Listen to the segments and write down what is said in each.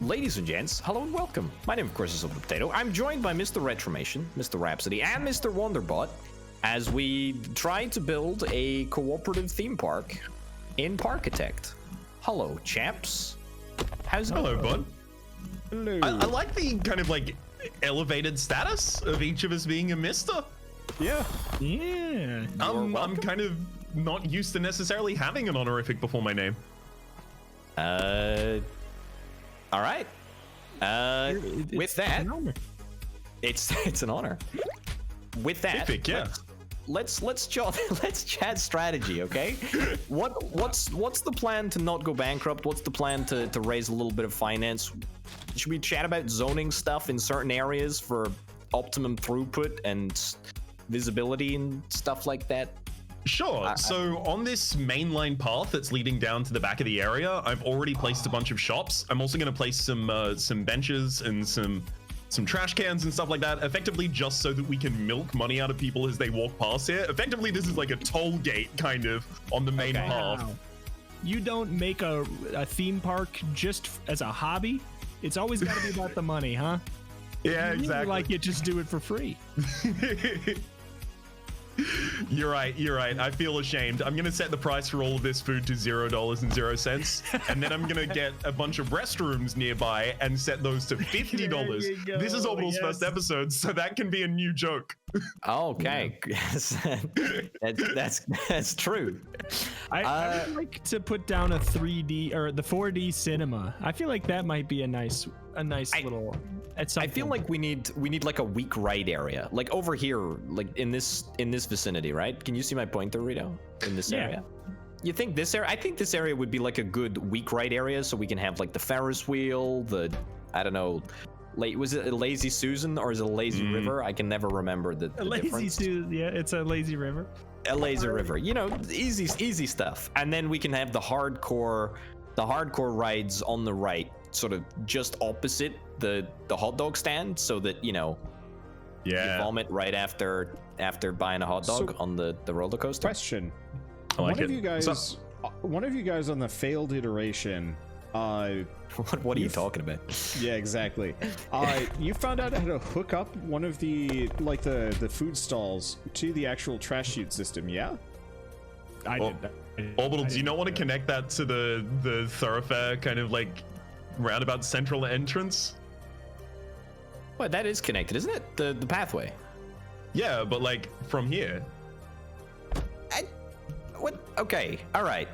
Ladies and gents, hello and welcome. My name, of course, is Potato. I'm joined by Mr. Retromation, Mr. Rhapsody, and Mr. Wonderbot as we try to build a cooperative theme park in Parkitect. Hello, chaps. How's it going? Hello, bud. Hello. I like the kind of like elevated status of each of us being a mister. Yeah. Yeah. I'm kind of not used to necessarily having an honorific before my name. All right. With that, it's an honor. With that, Epic, yeah. let's chat strategy, okay? What's the plan to not go bankrupt? What's the plan to raise a little bit of finance? Should we chat about zoning stuff in certain areas for optimum throughput and visibility and stuff like that? Sure. So on this mainline path that's leading down to the back of the area, I've already placed a bunch of shops. I'm also going to place some benches and some trash cans and stuff like that, effectively just so that we can milk money out of people as they walk past here. Effectively, this is like a toll gate kind of on the main path. Wow. You don't make a theme park just as a hobby? It's always got to be about the money, huh? Yeah, You exactly. like you just do it for free. You're right. I feel ashamed. I'm gonna set the price for all of this food to $0.00, and then I'm gonna get a bunch of restrooms nearby and set those to $50. There you go, This is Orbital's yes. first episode, so that can be a new joke. Okay, that's true. I would like to put down a 3D or the 4D cinema. I feel like that might be a nice little. At some I feel point. like we need like a weak ride area, like over here, like in this vicinity, right? Can you see my pointer, Rito? In this area. You think this area? I think this area would be like a good weak ride area, so we can have like the Ferris wheel, the I don't know, was it a Lazy Susan or is it a Lazy River? I can never remember the lazy difference. Susan. Yeah, it's a lazy river. A lazy river, you know, easy stuff. And then we can have the hardcore rides on the right, sort of just opposite the hot dog stand, so that you vomit right after buying a hot dog on the roller coaster. Question. I like one it. of you guys on the failed iteration. What are you talking about? Yeah, exactly. You found out how to hook up one of the food stalls to the actual trash chute system. Yeah. I Well, did. Orbital, do you not want to connect that to the thoroughfare kind of like roundabout central entrance? Well, that is connected, isn't it? The pathway. Yeah, but like from here. What? Okay, all right.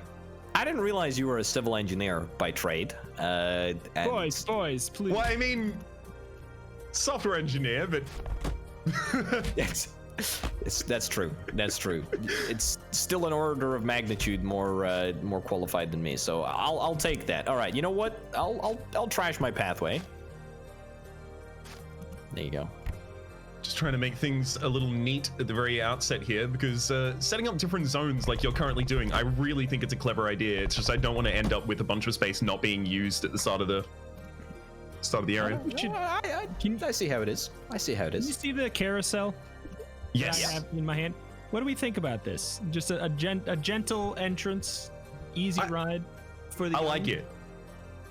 I didn't realize you were a civil engineer by trade. And Boys, please. Well, I mean, software engineer, but that's true. That's true. It's still an order of magnitude more qualified than me, so I'll take that. All right. You know what? I'll trash my pathway. There you go. just trying to make things a little neat at the very outset here, because setting up different zones like you're currently doing, I really think it's a clever idea. It's just I don't want to end up with a bunch of space not being used at the start of the area. I see how it is. I see how it Can you is. see the carousel? Yes. I have in my hand. What do we think about this? Just a gentle entrance, easy ride for the. I like it.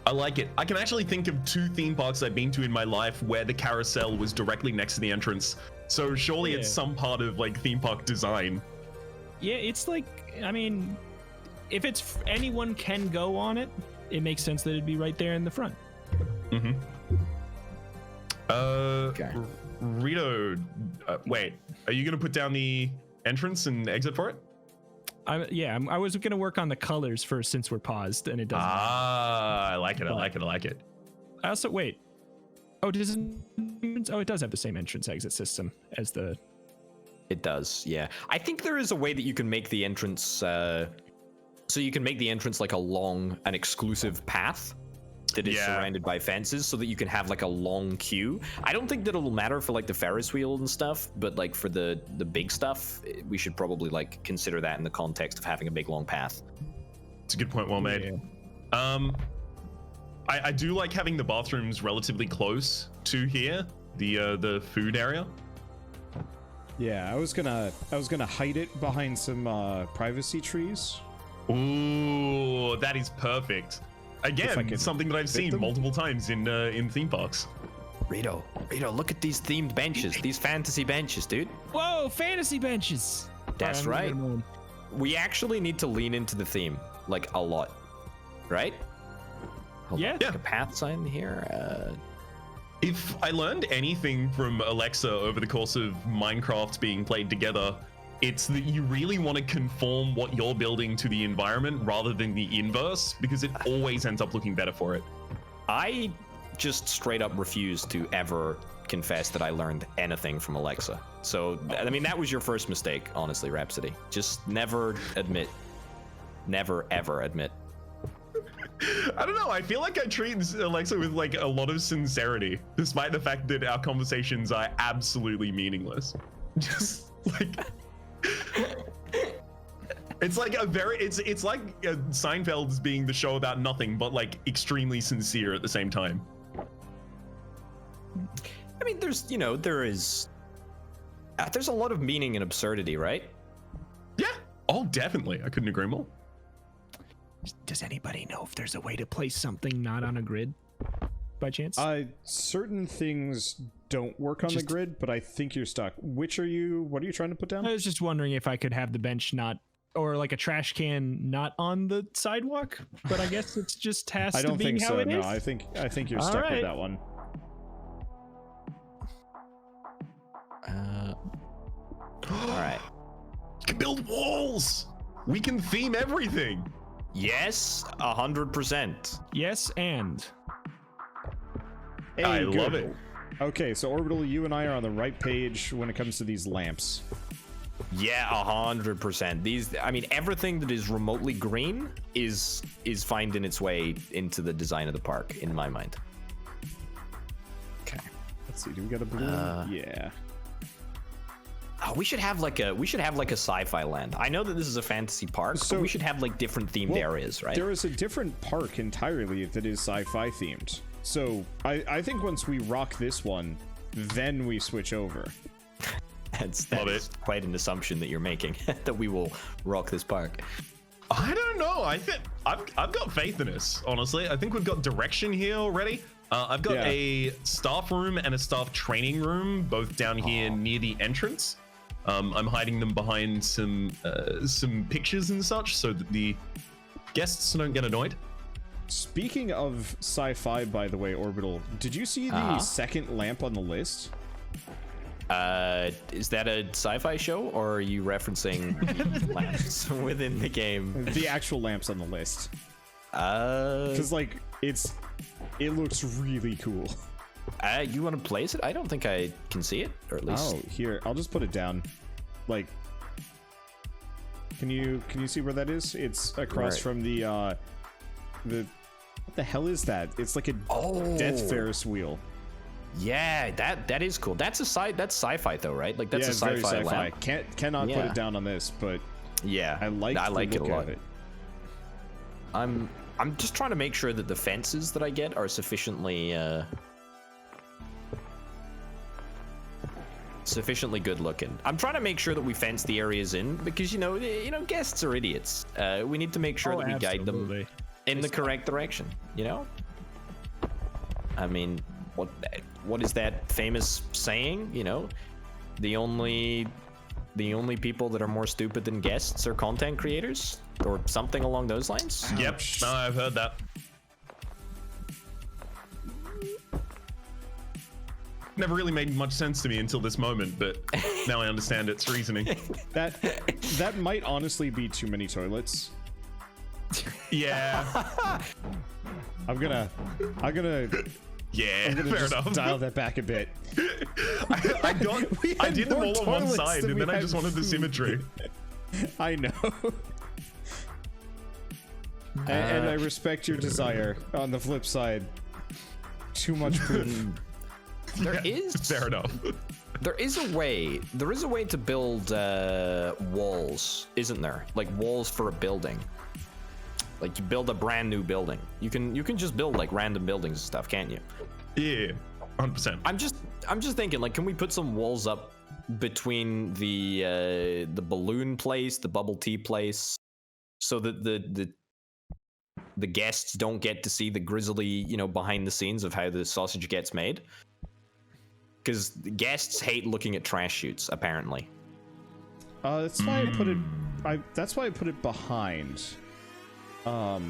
I like it. I can actually think of 2 theme parks I've been to in my life where the carousel was directly next to the entrance. So surely it's some part of like theme park design. Yeah, it's like, I mean, if it's anyone can go on it, it makes sense that it'd be right there in the front. Mm-hmm. Okay. Rito, wait, are you gonna put down the entrance and exit for it? I was gonna work on the colors first since we're paused and it doesn't. I like it. I like it. I like it. I also wait. Oh, it does have the same entrance exit system as the. It does, yeah. I think there is a way that you can make the entrance, so you can make the entrance like an exclusive path that is surrounded by fences, so that you can have like a long queue. I don't think that it'll matter for like the Ferris wheel and stuff, but like for the big stuff, we should probably like consider that in the context of having a big long path. It's a good point. Well made. Yeah. I do like having the bathrooms relatively close to here, the food area. Yeah, I was gonna hide it behind some privacy trees. Ooh, that is perfect. Again, something that I've seen them? multiple times in theme parks. Rito, look at these themed benches, these fantasy benches, dude. Whoa, fantasy benches. That's All right. I'm gonna move. We actually need to lean into the theme, like, a lot. Right? Hold Yeah. on, like a path sign here. If I learned anything from Alexa over the course of Minecraft being played together, it's that you really want to conform what you're building to the environment rather than the inverse, because it always ends up looking better for it. I just straight up refuse to ever confess that I learned anything from Alexa. So, I mean, that was your first mistake, honestly, Rhapsody. Just never admit. Never, ever admit. I don't know. I feel like I treat Alexa with like a lot of sincerity, despite the fact that our conversations are absolutely meaningless. Just like it's like it's like Seinfeld's being the show about nothing, but like extremely sincere at the same time. I mean, there's a lot of meaning and absurdity, right? Yeah. Oh, definitely. I couldn't agree more. Does anybody know if there's a way to place something not on a grid by chance? Certain things don't work on the grid, but I think you're stuck. What are you trying to put down? I was just wondering if I could have the bench not, or like a trash can not on the sidewalk, but I guess it's just has I to don't be think how so. it No, is. I think you're All stuck right. with that one. All right. You can build walls. We can theme everything. Yes, 100%. Yes, and Hey, I good. love it. Okay, so Orbital, you and I are on the right page when it comes to these lamps. Yeah, 100%. I mean, everything that is remotely green is finding its way into the design of the park, in my mind. Okay. Let's see, do we got a balloon? Yeah. Oh, we should have like a sci-fi land. I know that this is a fantasy park, So- but we should have like different themed areas, right? There is a different park entirely that is sci-fi themed. So I think once we rock this one, then we switch over. That's Love it. quite an assumption that you're making that we will rock this park. I don't know. I think I've got faith in us. Honestly, I think we've got direction here already. I've got a staff room and a staff training room, both down here near the entrance. I'm hiding them behind some pictures and such, so that the guests don't get annoyed. Speaking of sci-fi, by the way, Orbital, did you see the second lamp on the list? Is that a sci-fi show, or are you referencing lamps within the game? The actual lamps on the list. Uh, Because, like, it looks really cool. you want to place it? I don't think I can see it, or at least. Oh, here, I'll just put it down. Like, can you see where that is? It's across Right. from the what the hell is that? It's like a Death Ferris wheel. Yeah, that is cool. That's sci-fi though, right? Like that's Yeah, a very sci-fi sci-fi. lamp. Cannot put Yeah. it down on this, but Yeah, I like it a look lot. of it. I'm just trying to make sure that the fences that I get are sufficiently good looking. I'm trying to make sure that we fence the areas in because you know guests are idiots. We need to make sure that we guide them in the correct direction. You know. I mean, what is that famous saying? You know, the only people that are more stupid than guests are content creators, or something along those lines. Yep, no, I've heard that. Never really made much sense to me until this moment, but now I understand its reasoning. That might honestly be too many toilets. Yeah, I'm gonna yeah, fair just enough. dial that back a bit. I did them more all on one toilets side, than and we then I had just wanted the food. symmetry. I know. And I respect your desire. On the flip side, too much food. There is Fair enough. There is a way to build walls, isn't there? Like walls for a building. Like you build a brand new building. You can just build like random buildings and stuff, can't you? Yeah, 100%. I'm just thinking, like, can we put some walls up between the balloon place, the bubble tea place, so that the guests don't get to see the grisly, you know, behind the scenes of how the sausage gets made. Because guests hate looking at trash chutes, apparently. That's why I put it. That's why I put it behind. Let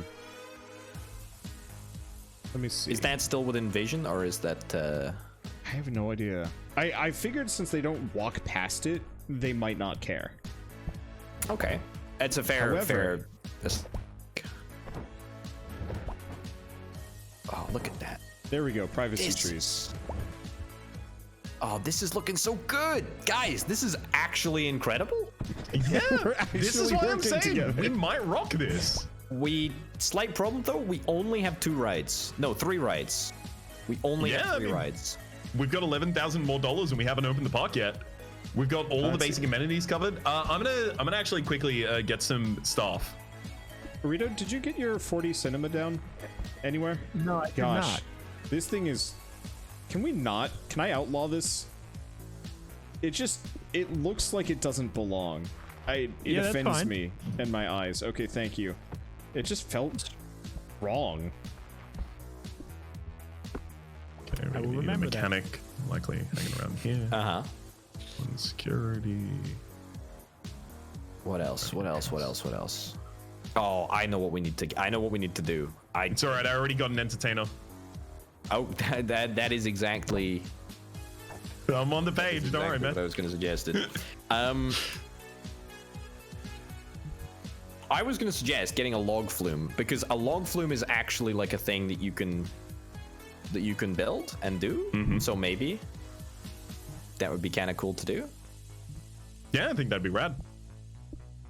me see. Is that still within vision, or is that? I have no idea. I figured since they don't walk past it, they might not care. Okay, it's a fair. However- Oh, look at that! There we go. Privacy This- trees. Oh, this is looking so good, guys! This is actually incredible. Yeah, We're this is actually what I'm working saying. together. We might rock this. Slight problem though. We only have 2 rides. No, 3 rides. We only Yeah, have I 3 mean- rides. We've got $11,000 more and we haven't opened the park yet. We've got all the That's- basic amenities covered. I'm gonna actually quickly get some staff. Rito, did you get your 40 cinema down anywhere? No, I did Gosh, not. this thing is. Can we not? Can I outlaw this? It looks like it doesn't belong. It Yeah, that's offends fine. me in my eyes. Okay, thank you. It just felt wrong. Okay, I will we need a remember that. mechanic likely hanging around here. Uh huh. One security. What else? What else? What else? What else? Oh, I know what we need to. I know what we need to do. It's all right. I already got an entertainer. Oh, that is exactly. I'm on the page. Don't worry, What I man. was going to suggest it. I was going to suggest getting a log flume, because a log flume is actually like a thing that you can build and do. So maybe that would be kind of cool to do. Yeah, I think that'd be rad.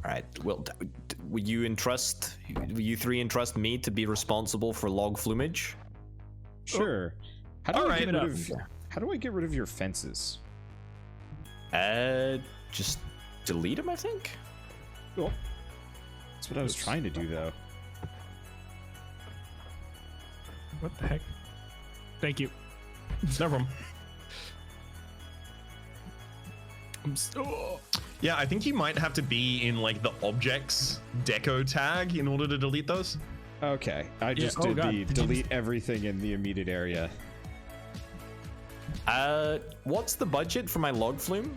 All right. Well, will you 3 entrust me to be responsible for log flumage? Sure. How do All I right. get rid of? How do I get rid of your fences? Just delete them, I think. Cool. That's what I was trying to do, though. What the heck? Thank you. No problem. Oh. Yeah, I think you might have to be in like the objects deco tag in order to delete those. Okay, I just oh did God. the Did you delete everything in the immediate area. What's the budget for my log flume?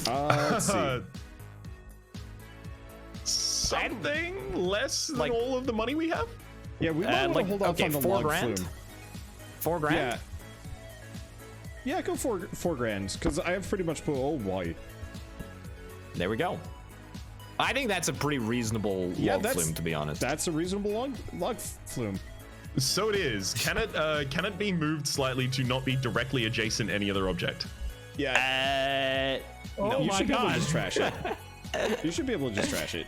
Let's see. Something less than like- all of the money we have. Yeah, we might want to hold off okay, on the 4 log grand. flume. 4 grand. Yeah. Yeah, go four grand, because I have pretty much put. Oh boy. There we go. I think that's a pretty reasonable log flume, to be honest. That's a reasonable log flume. So it is. Can it be moved slightly to not be directly adjacent to any other object? Yeah. Oh You my should be able to God. just trash it. You should be able to just trash it.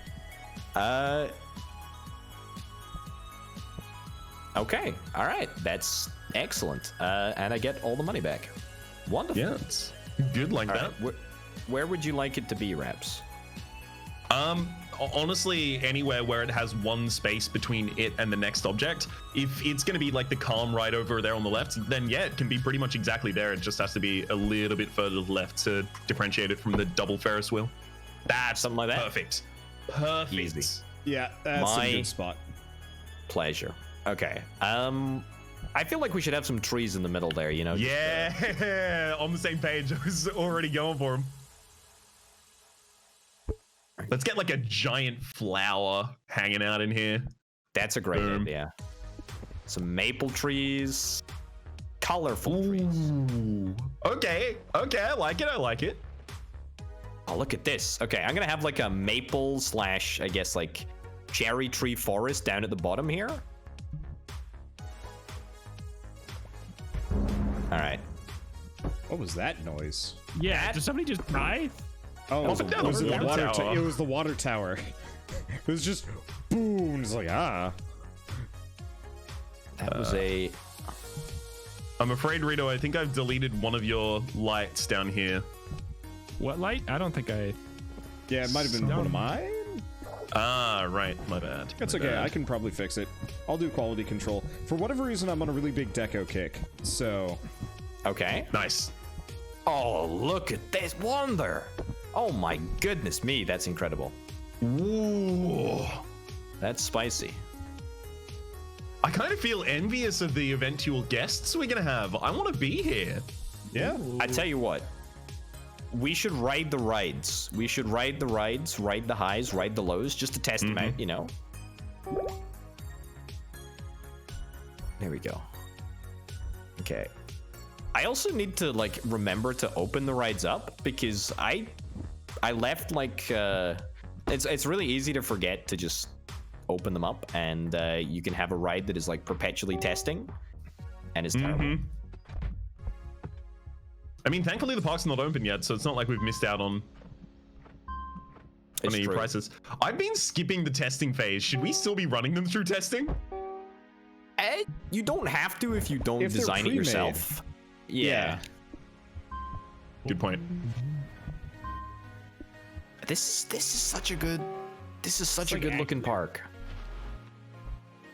Okay. All right. That's excellent. And I get all the money back. Wonderful. Yeah, it's good like All that. right. Where would you like it to be, Raps? Honestly, anywhere where it has one space between it and the next object. If it's going to be like the calm right over there on the left, then yeah, it can be pretty much exactly there. It just has to be a little bit further to the left to differentiate it from the double Ferris wheel. That's Something like that? Perfect. Perfect. Easy. Yeah, that's My- a good spot. Pleasure. Okay. I feel like we should have some trees in the middle there, you know? Yeah, on the same page. I was already going for him. Let's get like a giant flower hanging out in here. That's a great Boom. idea. Some maple trees. Colorful trees. Ooh. Okay, I like it. I like it. Oh, look at this. Okay, I'm gonna have like a maple / I guess like cherry tree forest down at the bottom here. All right. What was that noise? Yeah, did somebody just die? Oh, Up and down was the it the water water tower. It was the water tower. It was just boom. It's like That was a. I'm afraid, Rito, I think I've deleted one of your lights down here. What light? I don't think I. yeah. It might have been one of mine. Ah, right. My bad. That's My okay. bad. I can probably fix it. I'll do quality control. For whatever reason, I'm on a really big deco kick. So Okay. Nice. Oh, look at this wonder. Oh my goodness me, that's incredible. Ooh. That's spicy. I kind of feel envious of the eventual guests we're gonna have. I want to be here. Yeah. I tell you what. We should ride the rides. We should ride the rides, ride the highs, ride the lows, just to test them out, you know? There we go. Okay. I also need to, like, remember to open the rides up, because I left, like, it's really easy to forget to just open them up, and you can have a ride that is, like, perpetually testing, and it's terrible. I mean, thankfully the park's not open yet, so it's not like we've missed out on any prices. I've been skipping the testing phase. Should we still be running them through testing? You don't have to if you don't design it yourself. Yeah. Good point. This is such a good looking park.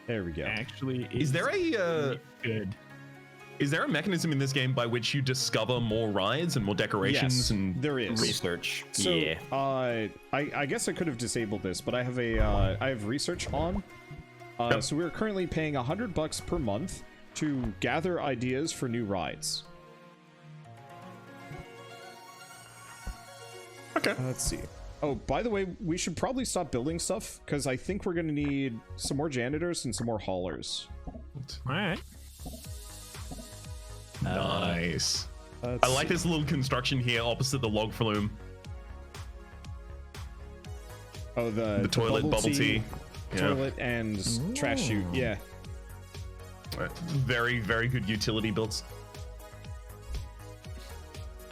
There we go. Actually, Is there a good? Is there a mechanism in this game by which you discover more rides and more decorations? Yes, and there is research? So, yeah. I guess I could have disabled this, but I have research on. So we're currently paying $100 per month to gather ideas for new rides. Okay. Let's see. Oh, by the way, we should probably stop building stuff, because I think we're going to need some more janitors and some more haulers. All right. Nice. I like this little construction here opposite the log flume. Oh, the toilet, bubble tea. Toilet and trash chute, yeah. Very, very good utility builds.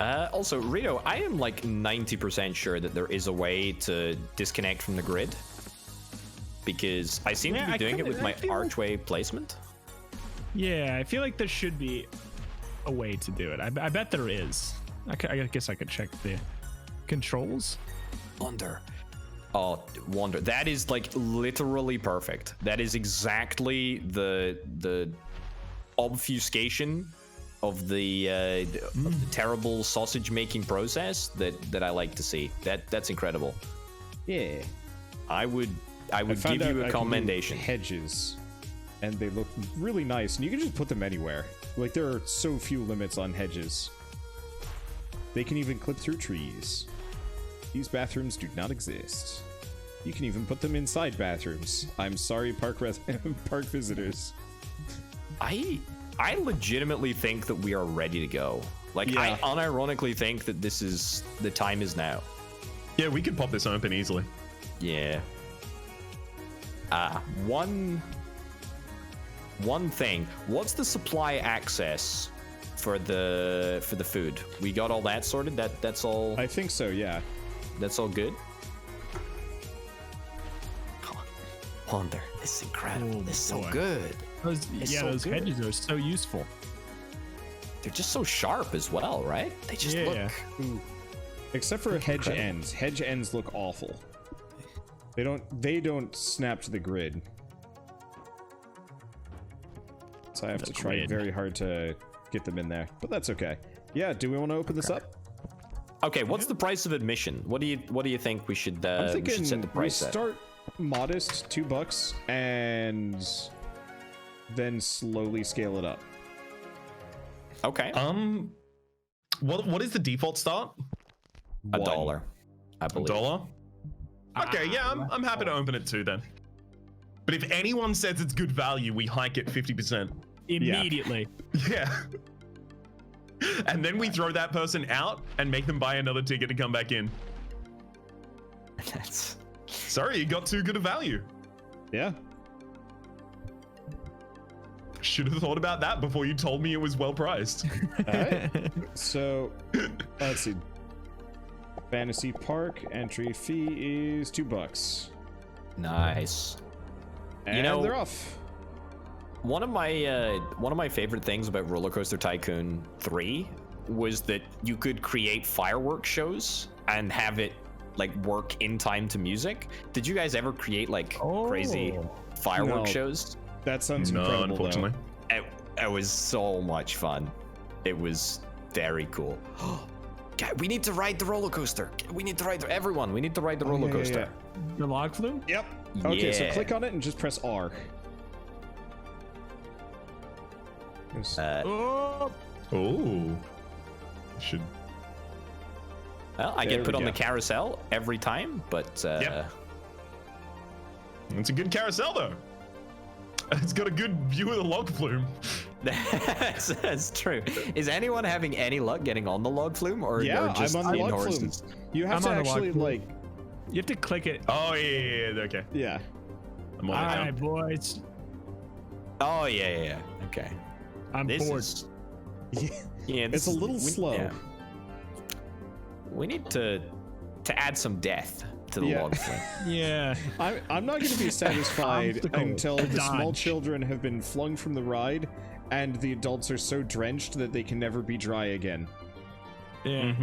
Also, Rito, I am like 90% sure that there is a way to disconnect from the grid, because I seem to be doing it with my archway placement. Yeah, I feel like there should be a way to do it. I bet there is. I guess I could check the controls. Wonder. That is like literally perfect. That is exactly the obfuscation of the terrible sausage making process that I like to see. That's incredible. Yeah. I would give you a commendation. Hedges, and they look really nice, and you can just put them anywhere. Like, there are so few limits on hedges. They can even clip through trees. These bathrooms do not exist. You can even put them inside bathrooms. I'm sorry, park visitors. I legitimately think that we are ready to go. Like, I unironically think that the time is now. Yeah, we could pop this open easily. Yeah. One thing. What's the supply access for the food? We got all that sorted. That's all. I think so. Yeah. That's all good. Wonder. This is incredible. This is so good. Those hedges are so useful. They're just so sharp as well, right? They just look. Ooh. Except for hedge ends. Hedge ends look awful. They don't snap to the grid. So I have to try very hard to get them in there, but that's okay. Yeah, do we want to open this up? Okay, what's the price of admission? What do you think we should I'm thinking we should set the price we at? start modest, $2, and then slowly scale it up. Okay. What is the default start? $1, I believe. $1? Okay, yeah, I'm happy to open it too then. But if anyone says it's good value, we hike it 50%. Immediately. Yeah. And then we throw that person out and make them buy another ticket to come back in. That's... Sorry, you got too good a value. Yeah. Should have thought about that before you told me it was well priced. All right. So, let's see. Fantasy Park entry fee is $2. Nice. And they're off. One of my favorite things about Roller Coaster Tycoon 3 was that you could create fireworks shows and have it like work in time to music. Did you guys ever create like crazy fireworks shows? That sounds incredible. No, unfortunately. It was so much fun. It was very cool. God, we need to ride the roller coaster. We need to ride everyone. We need to ride the roller coaster. The log flume? Yep. Okay, so Yeah. click on it and just press R. Oh, Should. Well, I There get put we on the go. carousel every time, but Yep. It's a good carousel though. It's got a good view of the log flume. that's true. Is anyone having any luck getting on the log flume, or Yeah, or just I'm on the in log flume. horses? You have I'm to on the log actually flume. like, you have to click it. Oh yeah, okay. yeah. I'm All on it now. right, boys. Oh yeah. Okay. I'm This bored. is yeah. It's a little slow. yeah. We need to add some death to the Yeah. log flume. Yeah. I'm not going to be satisfied Obstacle. until the small Dodge. children have been flung from the ride and the adults are so drenched that they can never be dry again. Yeah.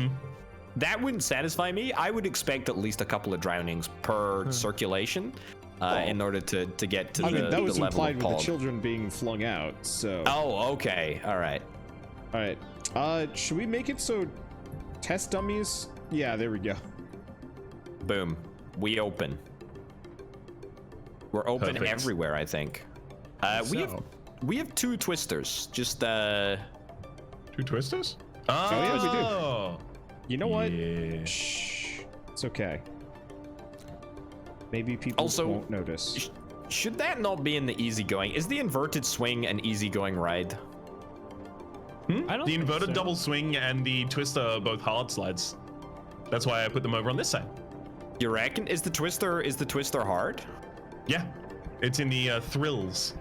That wouldn't satisfy me. I would expect at least a couple of drownings per circulation in order to get to I mean, the, that was the level implied of with the pog. children being flung out, so... Oh, okay. All right. All right. Should we make it so test dummies? Yeah, there we go. Boom. We open. We're open Perfect. everywhere, I think. We have two twisters. Just 2 twisters? yeah, we do. Oh. You know what? Yeah. Shh. It's okay. Maybe people Also- won't notice. should that not be in the easygoing? Is the inverted swing an easygoing ride? I don't The think inverted so. double swing and the twister are both hard slides. That's why I put them over on this side. You reckon? Is the twister hard? Yeah, it's in the thrills.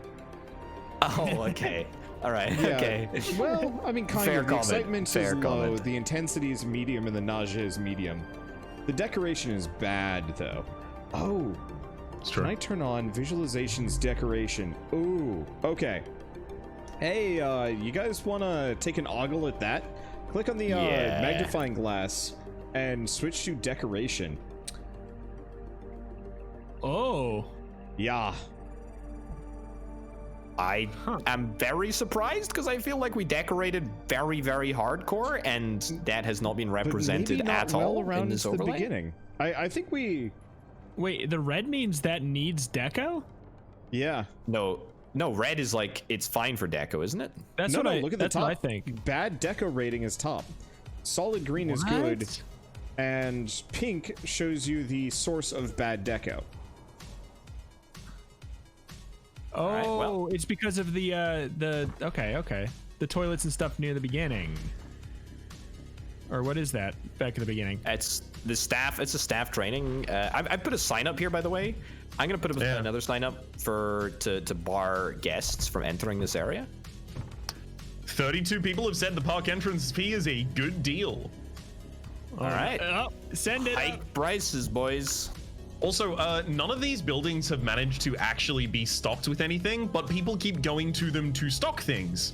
Oh, okay. All right. Yeah. Okay. Well, I mean, kind Fair of. The comment. excitement Fair is low, comment. the intensity is medium, and the nausea is medium. The decoration is bad, though. Oh, It's can true. I turn on visualizations decoration? Ooh, okay. Hey, you guys want to take an ogle at that? Click on the Yeah. magnifying glass and switch to decoration. Oh. Yeah. I am very surprised because I feel like we decorated very, very hardcore, and that has not been But represented maybe not at well all around in this the overlay. beginning. I think we... Wait, the red means that needs deco? Yeah. No, red is like it's fine for deco, isn't it? That's No, what no, I look at the that's top. what I think. Bad deco rating is top. Solid green is good. What? And pink shows you the source of bad deco. Oh, right, well. it's because of the okay. The toilets and stuff near the beginning. Or what is that back in the beginning? It's the staff. It's a staff training. I put a sign up here, by the way. I'm gonna put another sign up to bar guests from entering this area. 32 people have said the park entrance fee is a good deal. All right, Oh, send it. hike prices, boys. Also, none of these buildings have managed to actually be stocked with anything, but people keep going to them to stock things.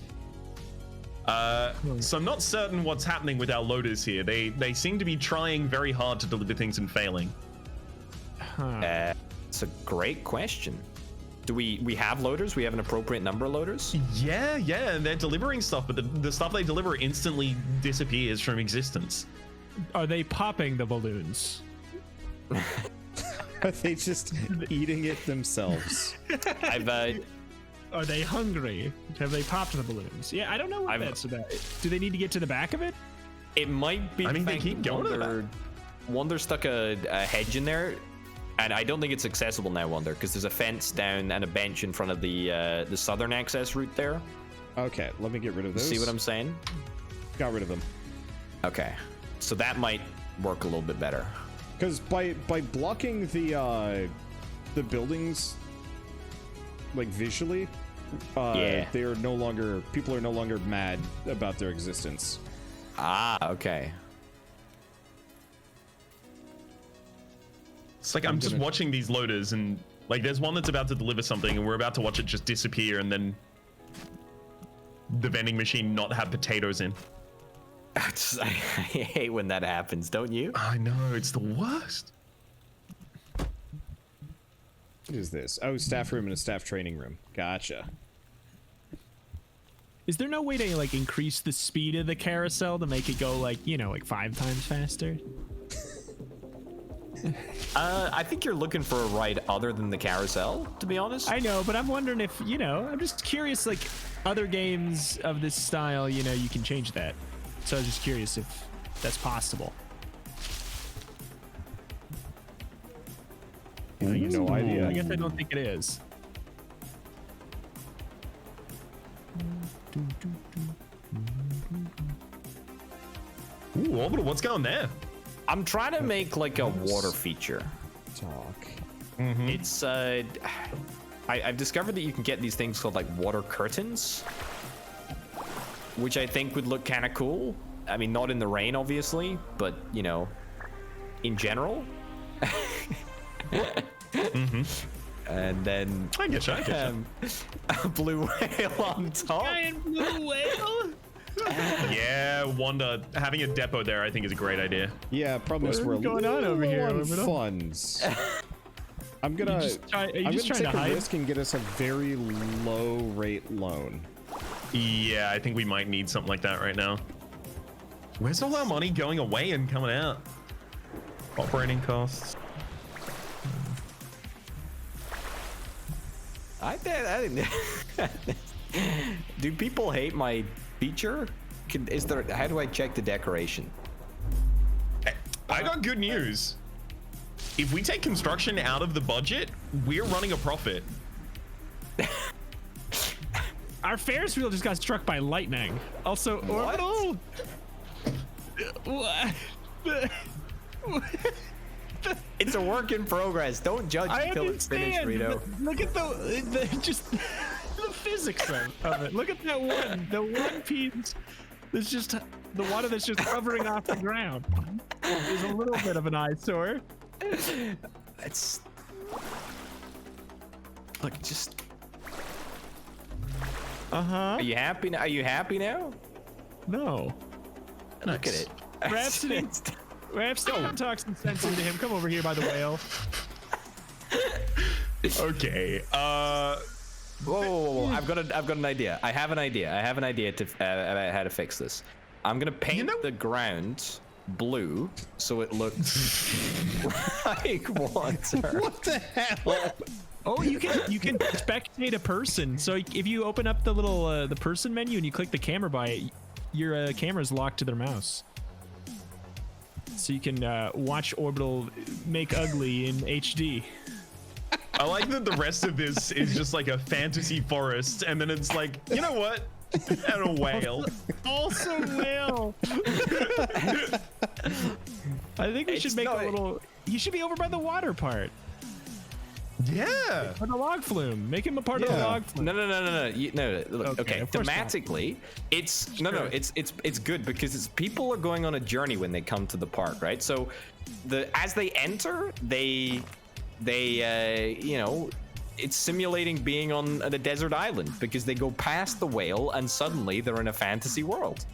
So I'm not certain what's happening with our loaders here. They seem to be trying very hard to deliver things and failing. It's a great question. Do we have loaders? We have an appropriate number of loaders? Yeah, and they're delivering stuff, but the stuff they deliver instantly disappears from existence. Are they popping the balloons? Are they just eating it themselves? I've Are they hungry? Have they popped the balloons? Yeah, I don't know what I've- that's about. Do they need to get to the back of it? It might be. I mean, the they fact keep that going to the Wonder stuck a hedge in there, and I don't think it's accessible now, Wonder, because there's a fence down and a bench in front of the southern access route there. Okay, let me get rid of those. See what I'm saying? Got rid of them. Okay, so that might work a little bit better. Because by blocking the buildings, like visually, Yeah. they are no longer, people are no longer mad about their existence. Ah, okay. It's like I'm just watching these loaders, and like there's one that's about to deliver something, and we're about to watch it just disappear, and then the vending machine not have potatoes in. I hate when that happens, don't you? I know, it's the worst. What is this? Oh, staff room and a staff training room. Gotcha. Is there no way to like increase the speed of the carousel to make it go like 5 times faster? I think you're looking for a ride other than the carousel, to be honest. I know, but I'm wondering if I'm just curious. Like, other games of this style, you know, you can change that. So I was just curious if that's possible. No idea. I guess I don't think it is. Ooh, Orbital, what's going there? I'm trying to make like a water feature. Talk. It's I've discovered that you can get these things called like water curtains, which I think would look kind of cool. I mean, not in the rain, obviously, but you know, in general. And then I guess a blue whale on top. Giant blue whale. Yeah, Wanda, having a depot there, I think is a great idea. Yeah, problem is we're What's going on over here, low on Orbital? funds. I'm gonna Are you I'm just gonna trying take to a hide? risk and get us a very low rate loan. Yeah, I think we might need something like that right now. Where's all our money going away and coming out? Operating costs. I didn't. Do people hate my feature? Is there? How do I check the decoration? I got good news. If we take construction out of the budget, we're running a profit. Our Ferris wheel just got struck by lightning. Also, What? Orbital. It's a work in progress. Don't judge I until it's finished, understand. Rito. Look at the just the physics of it. Look at that one piece. There's just the water that's just hovering off the ground. Is a little bit of an eyesore. It's look, just. Are you happy now? Are you happy now? No. Look at it. Rhapsody. Rhapsody, talk some sense into him. Come over here by the whale. Okay. Whoa. I've got an idea. I have an idea to about how to fix this. I'm gonna paint the ground blue so it looks like water. What the hell? Oh, you can spectate a person. So if you open up the little the person menu and you click the camera by it, your camera's locked to their mouse. So you can watch Orbital make ugly in HD. I like that the rest of this is just like a fantasy forest, and then it's like, you know what? And a whale. Also whale. I think we should It's make not- a little. He should be over by the water part. Yeah. Or the log flume. Make him a part of the Yeah. log flume. No. Look, okay. of course not. Thematically, it's it's good because it's people are going on a journey when they come to the park, right? So, as they enter, they you know, it's simulating being on a desert island because they go past the whale and suddenly they're in a fantasy world.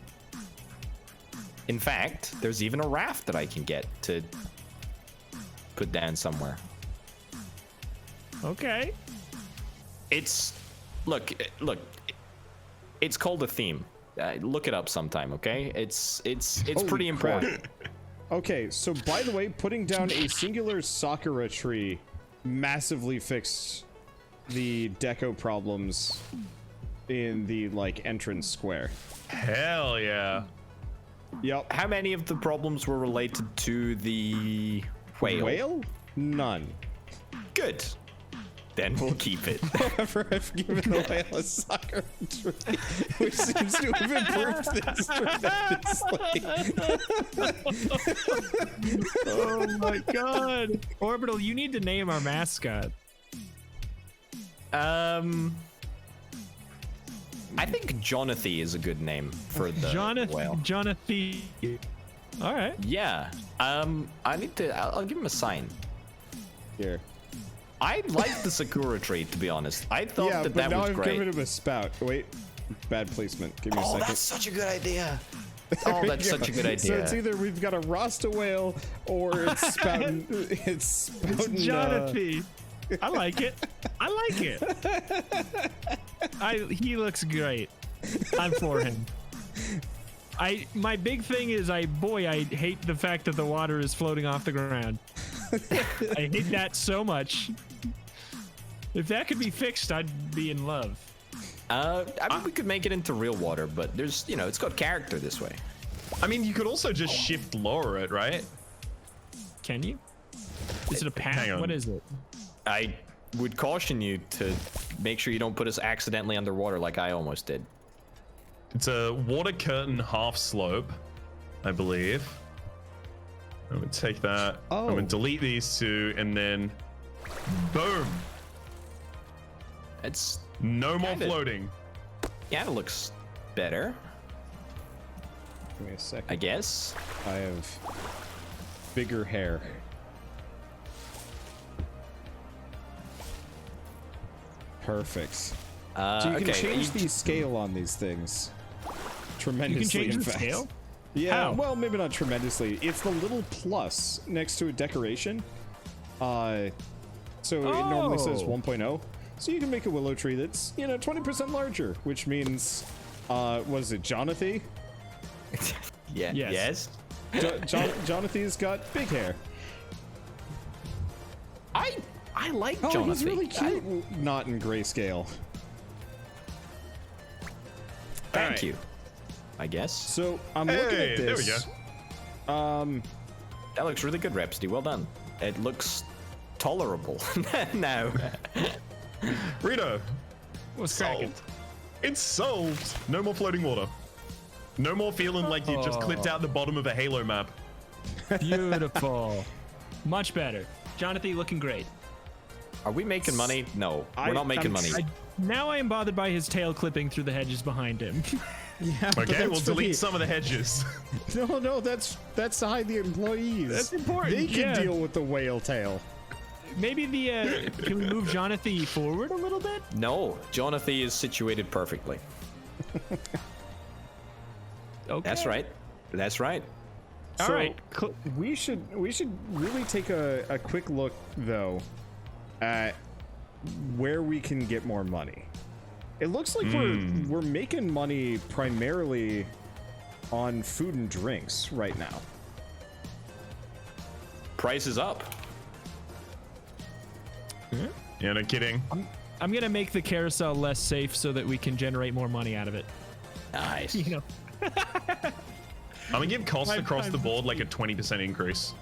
In fact, there's even a raft that I can get to put down somewhere. Okay. It's look. It's called a theme. Look it up sometime, okay? It's Holy pretty crap. important. Okay, so by the way, putting down a singular sakura tree massively fixed the deco problems in the like entrance square. Hell yeah. Yep. How many of the problems were related to the whale? Whale? None. Good. Then we'll keep it. However, I've given the whale a sakura tree, which seems to have improved things tremendously. Oh my god. Orbital, you need to name our mascot. I think Jonathy is a good name for the whale. Jonathan. All right. Yeah. I need to. I'll give him a sign. Here. I like the sakura tree, to be honest. I thought Yeah, that but that now was I've great. given him a spout. Wait, bad placement. Give me a Oh, second. that's such a good idea. Oh, that's Yeah. such a good idea. So it's either we've got a Rasta whale or it's spouting. It's spouting. Jonathan. I like it. I like it. He looks great. I'm for him. My big thing is I hate the fact that the water is floating off the ground. I hate that so much. If that could be fixed, I'd be in love. I mean, we could make it into real water, but there's, you know, it's got character this way. I mean, you could also just shift lower it, right? Can you? Is it a path? Hang on. What is it? I would caution you to make sure you don't put us accidentally underwater like I almost did. It's a water curtain half slope, I believe. I'm gonna take that. I'm gonna delete these two, and then boom. It's No more Kinda. floating. yeah, it looks better, Give me a second. I guess. I have bigger hair. Perfect. So you can okay, change the scale on these things tremendously. change in the fact. scale? Yeah, How? well, maybe not tremendously. It's the little plus next to a decoration. So it normally says Oh. 1.0. So you can make a willow tree that's, you know, 20% larger, which means, was it Jonathan? Yeah. Yes. Jonathan's got big hair. I like Oh, Jonathan. he's really cute. Not in grayscale. Thank Alright. you. I guess So I'm looking Hey, at there we this. go. that looks really good, Rhapsody. Well done. It looks tolerable now. Rito, What's cracking? solved. It's solved. No more floating water. No more feeling like you just clipped out the bottom of a Halo map. Beautiful. Much better. Jonathan looking great. Are we making money? No, we're not making money. Now I am bothered by his tail clipping through the hedges behind him. Yeah, but Okay, that's we'll for delete the- some of the hedges. No, that's to hide the employees. That's important, They can yeah. deal with the whale tail. Maybe the can we move Jonathan forward a little bit? No, Jonathan is situated perfectly. Okay. That's right. That's right. All So, right. We should really take a quick look though at where we can get more money. It looks like we're making money primarily on food and drinks right now. Price is up. Yeah, no kidding. I'm gonna make the carousel less safe so that we can generate more money out of it. Nice. You know. I'm gonna give cost across the board like a 20% increase.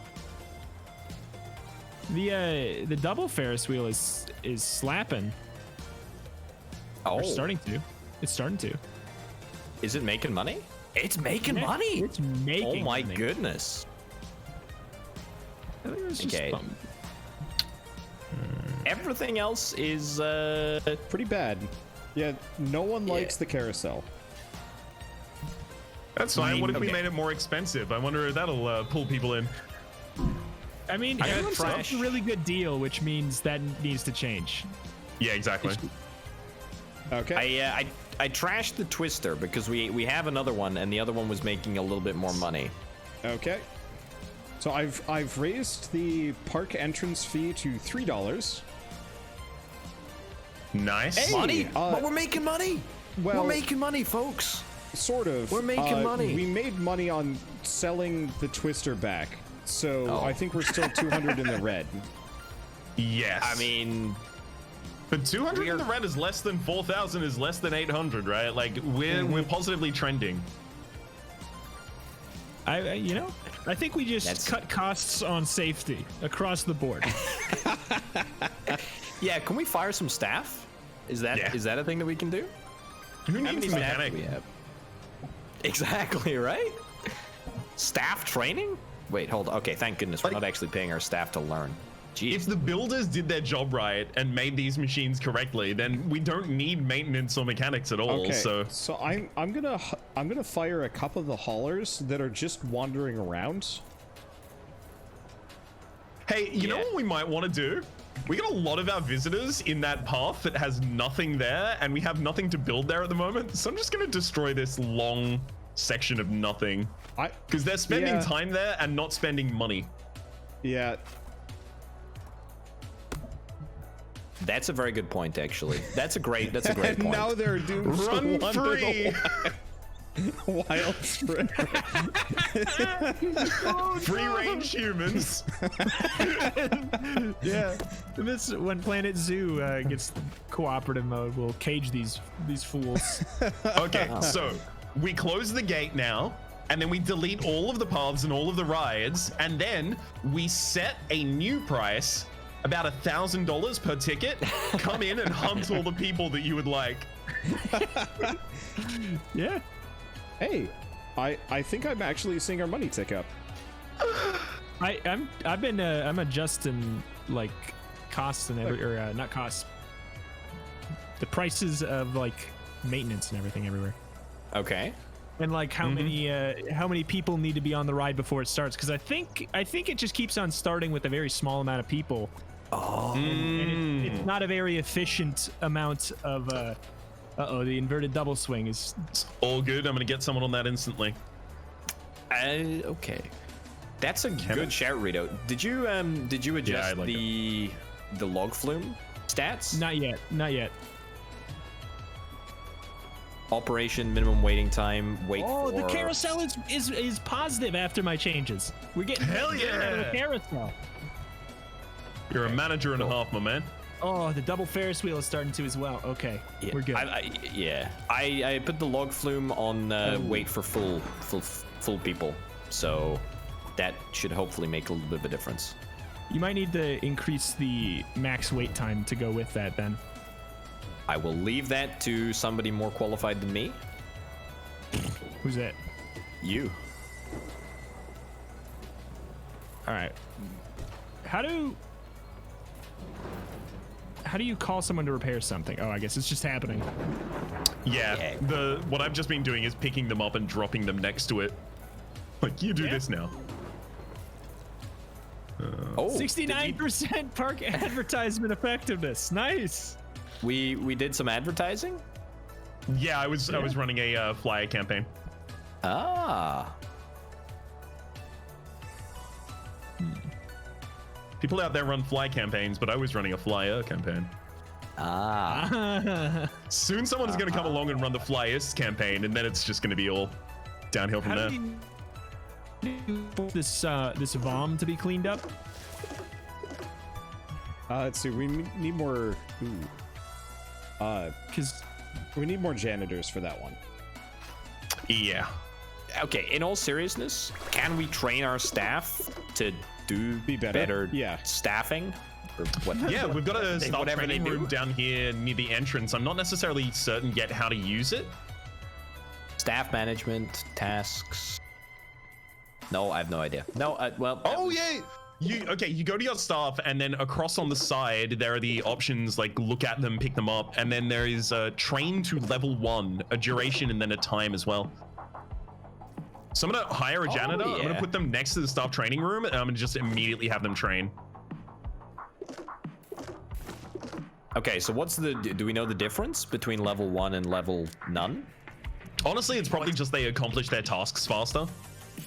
The double Ferris wheel is slapping. Oh, Or starting to. It's starting to. is it making money? It's making Yeah, money. It's making Oh my money. goodness. I think it was just Okay. fun. Everything else is Pretty bad. Yeah, no one likes the carousel. That's fine. What if we okay. made it more expensive? I wonder if that'll pull people in. I mean, I got everyone said it's trash. a really good deal, which means that needs to change. Yeah, exactly. Okay. I trashed the twister because we have another one and the other one was making a little bit more money. Okay. So I've raised the park entrance fee to $3. Nice. Money, but we're making money. well- we're making money, folks. Sort of. We're making money. We made money on selling the twister back. So I think we're still 200 in the red. Yes. I mean, but 200 in the red is less than 4,000 is less than 800, right? Like we're positively trending. You know, I think we just That's- cut costs on safety across the board. yeah, can we fire some staff? Is that Yeah. a thing that we can do? Who How needs many staff mechanic? do we have? Exactly, right? Staff training? Wait, hold on. Okay, thank goodness we're Like- not actually paying our staff to learn. Jeez. If the builders did their job right and made these machines correctly, then we don't need maintenance or mechanics at all. Okay. So So I'm gonna fire a couple of the haulers that are just wandering around. hey, you know Yeah. what we might want to do? We got a lot of our visitors in that path that has nothing there, and we have nothing to build there at the moment. So I'm just gonna destroy this long section of nothing because they're spending Yeah. time there and not spending money. Yeah. That's a very good point, actually. That's a great And point. now they're doomed Run to wander free. away. Wild spread. Free range humans. Yeah. This when Planet Zoo gets cooperative mode, we'll cage these fools. Okay, so we close the gate now, and then we delete all of the paths and all of the rides, and then we set a new price, about $1,000 per ticket. Come in and hunt all the people that you would like. Yeah. Hey, I think I'm actually seeing our money tick up. I'm adjusting like costs and not costs, the prices of like maintenance and everything everywhere. Okay. And like how many people need to be on the ride before it starts, because I think it just keeps on starting with a very small amount of people. Oh. And it's not a very efficient amount of the inverted double swing is It's all good. I'm gonna get someone on that instantly. Okay. That's a good shout, Rito. Did you adjust the log flume stats? not yet. Operation minimum waiting time. Wait for. The carousel is positive after my changes. We're getting Hell out yeah! of the carousel. You're a manager and a half, my man. Oh, the double Ferris wheel is starting to as well. Okay, Yeah, we're good. I put the log flume on wait for full people, so that should hopefully make a little bit of a difference. You might need to increase the max wait time to go with that then. I will leave that to somebody more qualified than me. Who's that? You. All right. How do you call someone to repair something? Oh, I guess it's just happening. Yeah. What I've just been doing is picking them up and dropping them next to it. Like, you do this now. 69% park advertisement effectiveness. Nice. We did some advertising. Yeah, I was running a flyer campaign. Ah. People out there run fly campaigns, but I was running a flyer campaign. Ah. Soon someone's going to come along and run the flyers campaign, and then it's just going to be all downhill from there. This VOM to be cleaned up? Let's see. We need more. Because we need more janitors for that one. Yeah. Okay. In all seriousness, can we train our staff to be better staffing? Or what? Yeah, we've got a staff whatever training they do. room down here near the entrance. I'm not necessarily certain yet how to use it. Staff management tasks. No, I have no idea. No, well. Oh yeah. You go to your staff, and then across on the side there are the options like look at them, pick them up, and then there is train to level 1, a duration and then a time as well. So I'm gonna hire a janitor. I'm gonna put them next to the staff training room, and I'm gonna just immediately have them train. Okay, so what's do we know the difference between level 1 and level none? Honestly, it's probably just they accomplish their tasks faster.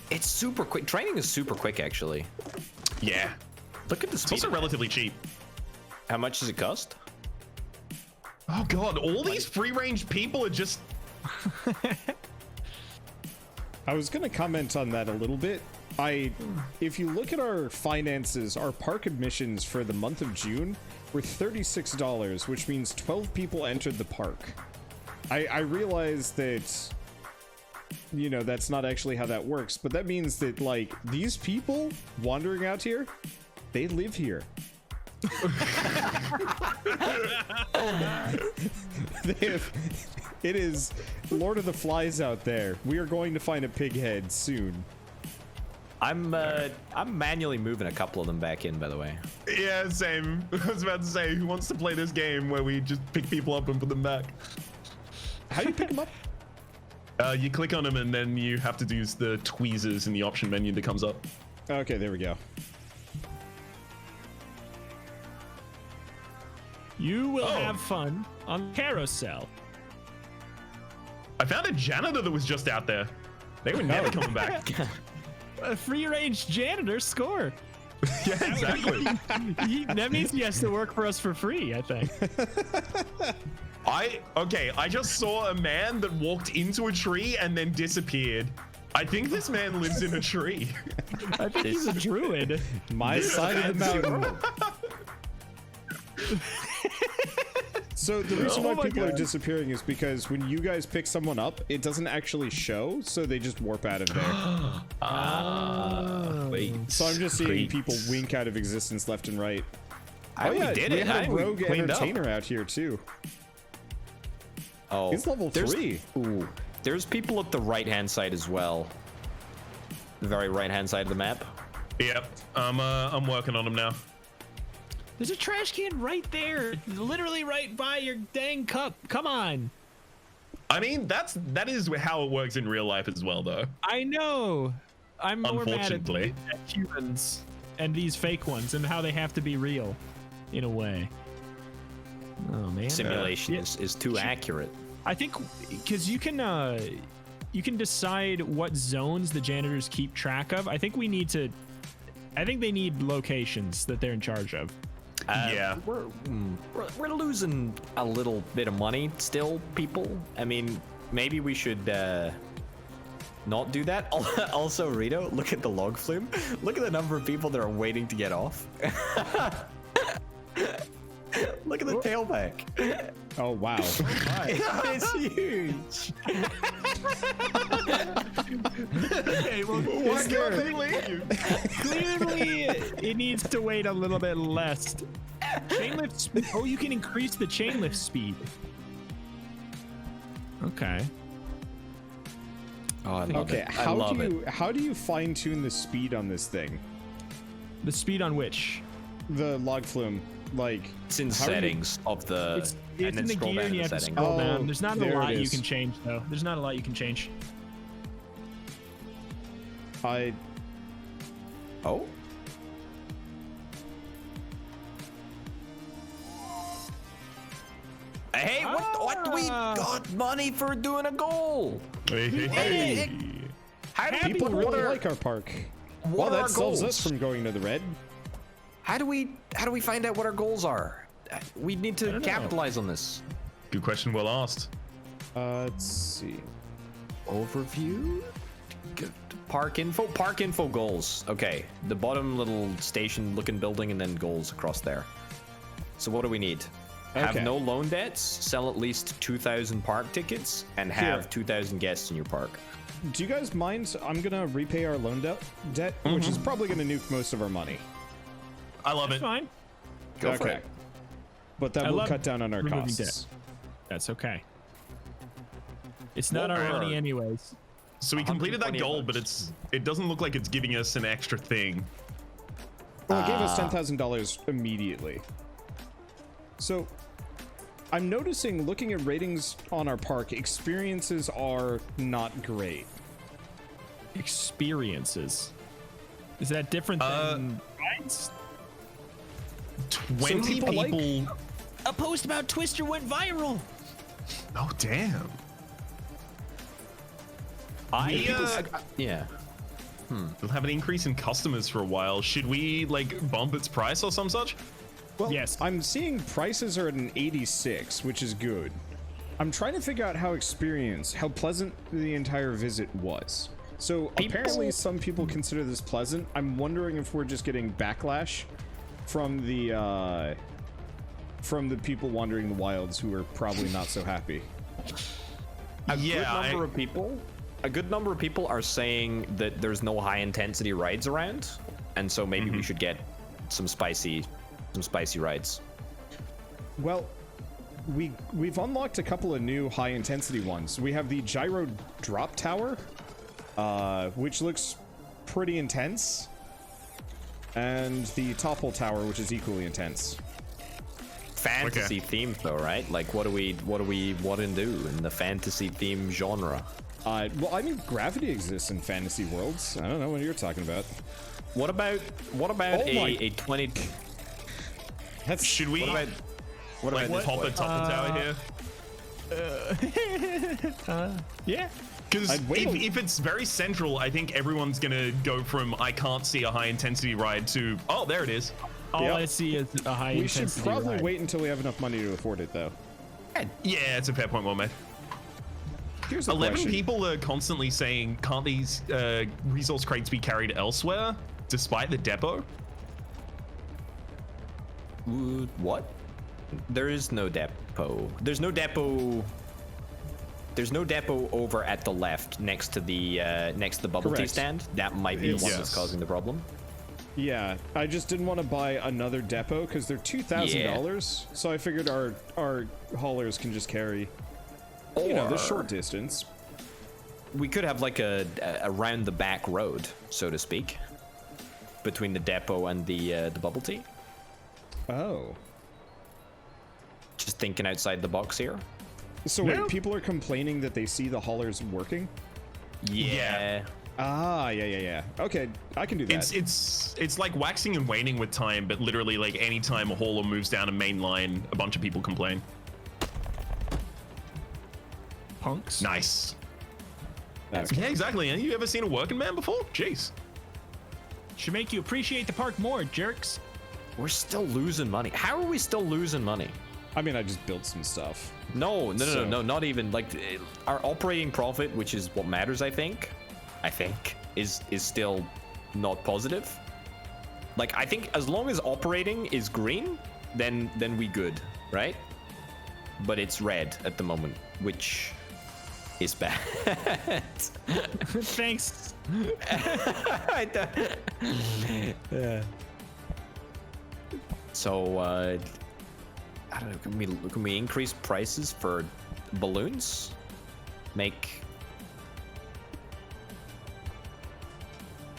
It's super quick. Training is super quick, actually. Yeah. Look at the It's speed. also relatively cheap. How much does it cost? Oh god, all these free-range people are just... I was going to comment on that a little bit. If you look at our finances, our park admissions for the month of June were $36, which means 12 people entered the park. I realize that, you know, that's not actually how that works, but that means that, like, these people wandering out here, they live here. It is Lord of the Flies out there. We are going to find a pig head soon. I'm manually moving a couple of them back in, by the way. Yeah, same. I was about to say, who wants to play this game where we just pick people up and put them back? How do you pick them up? You click on them and then you have to use the tweezers in the option menu that comes up. Okay, there we go. You will have fun on carousel. I found a janitor that was just out there. They were never coming back. A free-range janitor score. Yeah, exactly. That means he has to work for us for free, I think. Okay, I just saw a man that walked into a tree and then disappeared. I think this man lives in a tree. I think he's a druid. My side of the mountain. So the reason why people are disappearing is because when you guys pick someone up, it doesn't actually show, so they just warp out of there. Wait. So I'm just seeing people wink out of existence left and right. We did we it. had a We rogue cleaned up. entertainer out here too. Oh, He's level 3. Ooh, there's people at the right-hand side as well. The very right-hand side of the map. Yep, I'm working on him now. There's a trash can right there, literally right by your dang cup. Come on. I mean, that is how it works in real life as well, though. I know. I'm more mad Unfortunately. at humans and these fake ones and how they have to be real, in a way. Oh man. Simulation is too accurate. I think because you can decide what zones the janitors keep track of. I think they need locations that they're in charge of. Yeah. We're losing a little bit of money still, people. I mean, maybe we should not do that. Also, Rito, look at the log flume. Look at the number of people that are waiting to get off. Look at the tailback. Oh wow. It's huge. Okay, well, clearly it needs to wait a little bit less. Chain lift. Oh, you can increase the chain lift speed. Okay. Oh, I love Okay, it. I love it. how do you fine tune the speed on this thing? The speed on which? The log flume, like It's in how do you- settings of the. It's and in then the scroll gear down and to you have to settings. scroll Oh, down. There's not a there it lot you is. can change though. There's not a lot you can change. I Oh. Hey, what do we got money for doing a goal? Hey. How do people what really are- like our park. what Well, are that our solves goals? us from going to the red. How do we find out what our goals are? We need to don't know. capitalize on this. Good question, well asked. Let's see. Overview. Park info goals. Okay, the bottom little station looking building and then goals across there. So what do we need? Have Okay. no loan debts, sell at least 2,000 park tickets, and have Here. 2,000 guests in your park. Do you guys mind? I'm gonna repay our loan debt, which is probably gonna nuke most of our money. I love it. Fine. Go for Okay. it. But that I will love cut down on our removing costs. That's okay. It's not What our are- money anyways. So we completed that 120 goal, bucks. but it doesn't look like it's giving us an extra thing. Well, it gave us $10,000 immediately. So, I'm noticing, looking at ratings on our park, experiences are not great. Experiences. Is that different than rides? 20 people like- people. A post about Twister went viral. Oh, damn. Yeah. We'll have an increase in customers for a while. Should we, like, bump its price or some such? Well, Yes. I'm seeing prices are at an 86, which is good. I'm trying to figure out how pleasant the entire visit was. So apparently some people consider this pleasant. I'm wondering if we're just getting backlash from the people wandering the wilds who are probably not so happy. A good number of people are saying that there's no high intensity rides around, and so maybe we should get some spicy rides. Well, we've unlocked a couple of new high intensity ones. We have the gyro drop tower, which looks pretty intense, and the topple tower, which is equally intense. Fantasy theme though, right? Like what do we want to do in the fantasy theme genre? Well, I mean, gravity exists in fantasy worlds. I don't know what you're talking about. What about Oh my- a 20? Should we, What like, about pop a tower here? Yeah. Because I'd wait a- if it's very central, I think everyone's gonna go from I can't see a high intensity ride to oh, there it is. All Yep. I see is a high We should intensity probably ride. wait until we have enough money to afford it, though. Yeah, it's a fair point, well made. Here's the 11 question. people are constantly saying, can't these resource crates be carried elsewhere, despite the depot? What? There is no depot. There's no depot. There's no depot over at the left next to the bubble tea Correct. stand. That might be the one Yes. that's causing the problem. Yeah, I just didn't want to buy another depot because they're $2,000. So I figured our haulers can just carry, you know, the Or- short distance. We could have like a around the back road, so to speak, between the depot and the bubble tea. Oh. Just thinking outside the box here. So Yeah. wait, people are complaining that they see the haulers working? Yeah. Ah, yeah. Okay, I can do that. It's like waxing and waning with time, but literally like anytime a hauler moves down a main line, a bunch of people complain. Punks. Nice. That's- Yeah, exactly. Have you ever seen a working man before? Jeez. Should make you appreciate the park more, jerks. We're still losing money. How are we still losing money? I mean, I just built some stuff. No, So- not even like our operating profit, which is what matters. I think, is still not positive. Like I think as long as operating is green, then we good, right? But it's red at the moment, which is bad. Thanks. I don't- yeah. So I don't know. Can we increase prices for balloons? Make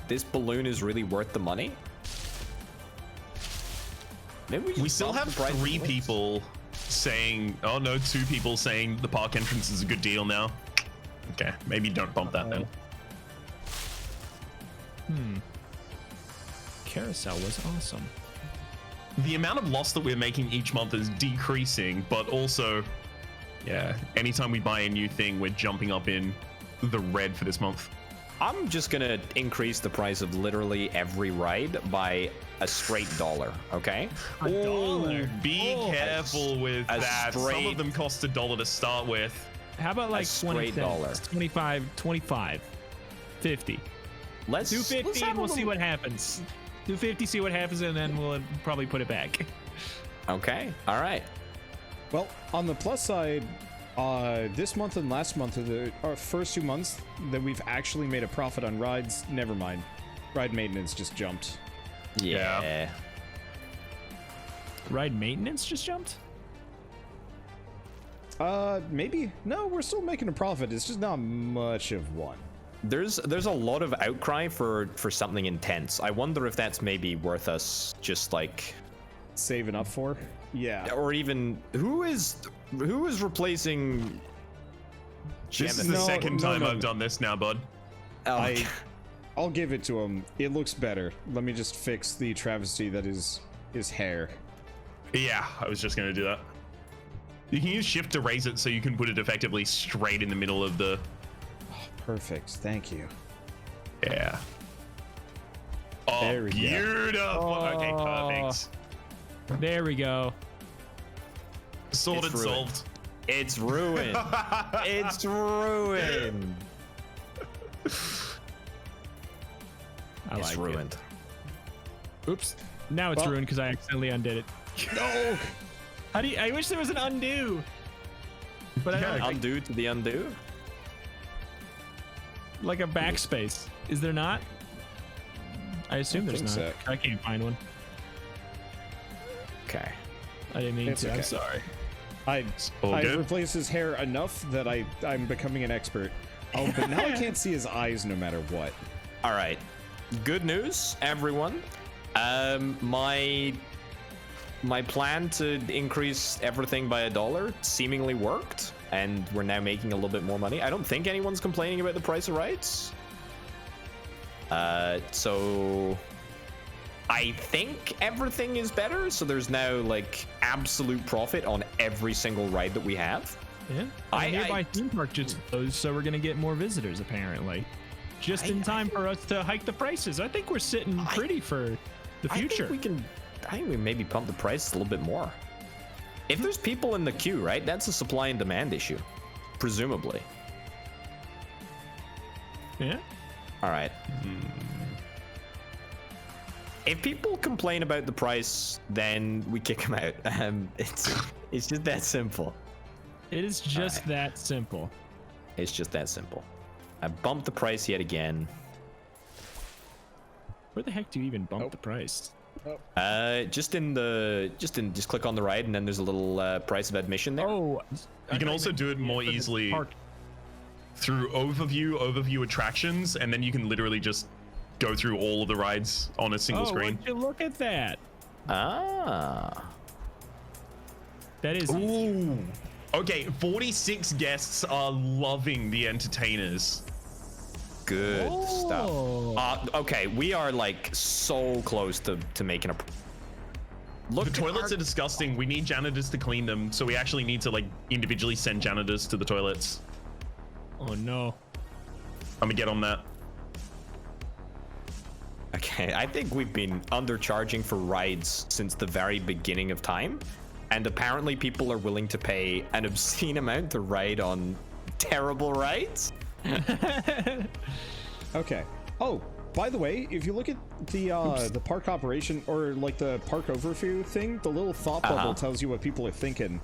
this balloon is really worth the money? Maybe We just still bump have the price of 3 balloons. people saying, oh no, 2 people saying the park entrance is a good deal now. Okay, maybe don't bump that then. Carousel was awesome. The amount of loss that we're making each month is decreasing, but also, yeah, anytime we buy a new thing, we're jumping up in the red for this month. I'm just gonna increase the price of literally every ride by a straight $1. Okay. $1. Be Oh, careful with a that. Some straight- of them cost $1 to start with. How about like 20 straight dollar. cents? 25, 50. Let's 250 have and a we'll see little- what happens. 250, see what happens, and then we'll probably put it back. Okay. All right. Well, on the plus side, this month and last month are our first 2 months that we've actually made a profit on rides. Never mind. Ride maintenance just jumped. Yeah. Ride maintenance just jumped? Maybe. No, we're still making a profit. It's just not much of one. There's a lot of outcry for something intense. I wonder if that's maybe worth us just like, Saving up for? Yeah. or even who is replacing. This is Gemini? the No, second no, time no, I've no. done this now, bud. Oh, I'll give it to him. It looks better. Let me just fix the travesty that is his hair. Yeah, I was just gonna do that. You can use shift to raise it so you can put it effectively straight in the middle of the... Perfect. Thank you. Yeah. Oh, There we go. beautiful. Okay, perfect. There we go. Sorted, It's ruined. solved. it's ruined. It's ruined. I It's like ruined. it. Oops. Now it's Well- ruined because I accidentally undid it. No! How do you, I wish there was an undo. But I Yeah, don't, Undo to the undo. like a backspace. Is there not? I assume there's think not. so. I can't find one. Okay. I didn't mean It's to. okay. I'm sorry. I All good? replaced his hair enough that I'm becoming an expert. Oh, but now I can't see his eyes no matter what. All right. Good news, everyone. My plan to increase everything by $1 seemingly worked, and we're now making a little bit more money. I don't think anyone's complaining about the price of rides. So I think everything is better. So there's now like absolute profit on every single ride that we have. Yeah. I- A nearby theme park just closed, so we're gonna get more visitors apparently. Just in time for us to hike the prices. I think we're sitting pretty for the future. I think we maybe pump the price a little bit more. If there's people in the queue, right, that's a supply and demand issue, presumably. Yeah. All right. If people complain about the price, then we kick them out. It's just that simple. It is just that simple. It's just that simple. I bumped the price yet again. Where the heck do you even bump the price? Just click on the right, and then there's a little price of admission there. Oh, You can also do it more easily through overview attractions, and then you can literally just go through all of the rides on a single screen. Would you look at that? Ah. That is. Ooh. Okay, 46 guests are loving the entertainers. Good Oh. stuff. Okay, we are like so close to making a. Look, The toilets are disgusting. We need janitors to clean them, so we actually need to like individually send janitors to the toilets. Oh no. I'm gonna get on that. Okay, I think we've been undercharging for rides since the very beginning of time, and apparently people are willing to pay an obscene amount to ride on terrible rides. Okay. Oh, by the way, if you look at the park operation or like the park overview thing, the little thought bubble tells you what people are thinking.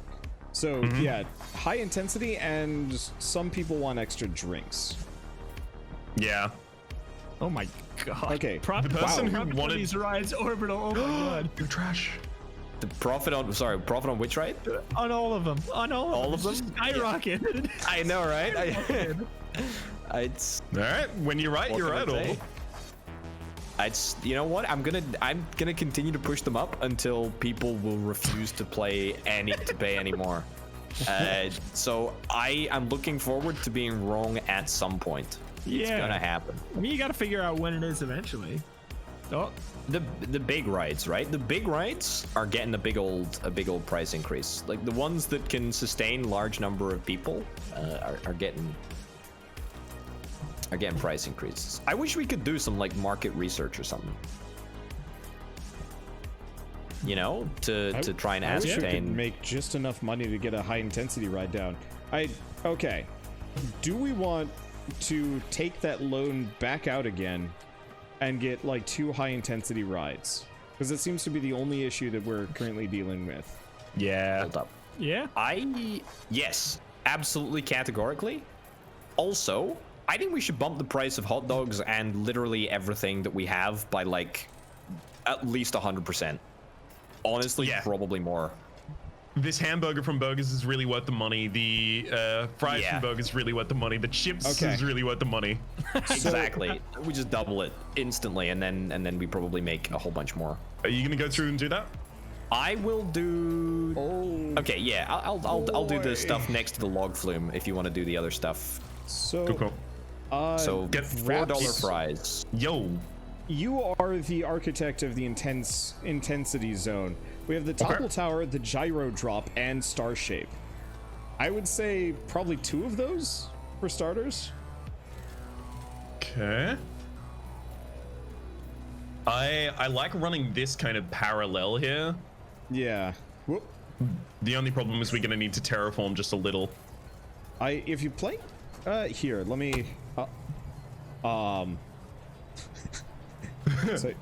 So yeah, high intensity, and some people want extra drinks. Yeah. Oh my god. Okay. The person who wanted these rides orbital. Oh my god. You're trash. The profit on which ride? On all of them. On all of them? Skyrocketed. I know, right? It's All right. When you're right, you're right. All. You know what? I'm gonna continue to push them up until people will refuse to pay any more. So I am looking forward to being wrong at some point. It's gonna happen. I mean, you got to figure out when it is eventually. Oh, The big rides, right? The big rides are getting a big old price increase. Like the ones that can sustain large number of people are getting price increases. I wish we could do some like market research or something. You know, to try and I wish we could ascertain. make just enough money to get a high intensity ride down. Okay. Do we want to take that loan back out again and get like 2 high intensity rides? Because it seems to be the only issue that we're currently dealing with. Yeah. Hold up. yeah. Yes, absolutely, categorically. Also, I think we should bump the price of hot dogs and literally everything that we have by like at least 100%. Honestly, Yeah. probably more. This hamburger from Burgers is really worth the money. The fries from Burgers is really worth the money. The chips is really worth the money. Exactly. We just double it instantly, and then we probably make a whole bunch more. Are you gonna go through and do that? I will do. Oh. Okay, yeah, I'll do the stuff next to the log flume if you want to do the other stuff. So, Cool. So Get $4 fries. Yo. you are the architect of the intensity zone. We have the topple tower, the gyro drop, and star shape. I would say probably 2 of those for starters. Okay. I like running this kind of parallel here. Yeah. Whoop. The only problem is we're gonna need to terraform just a little. If you play, here, let me. So,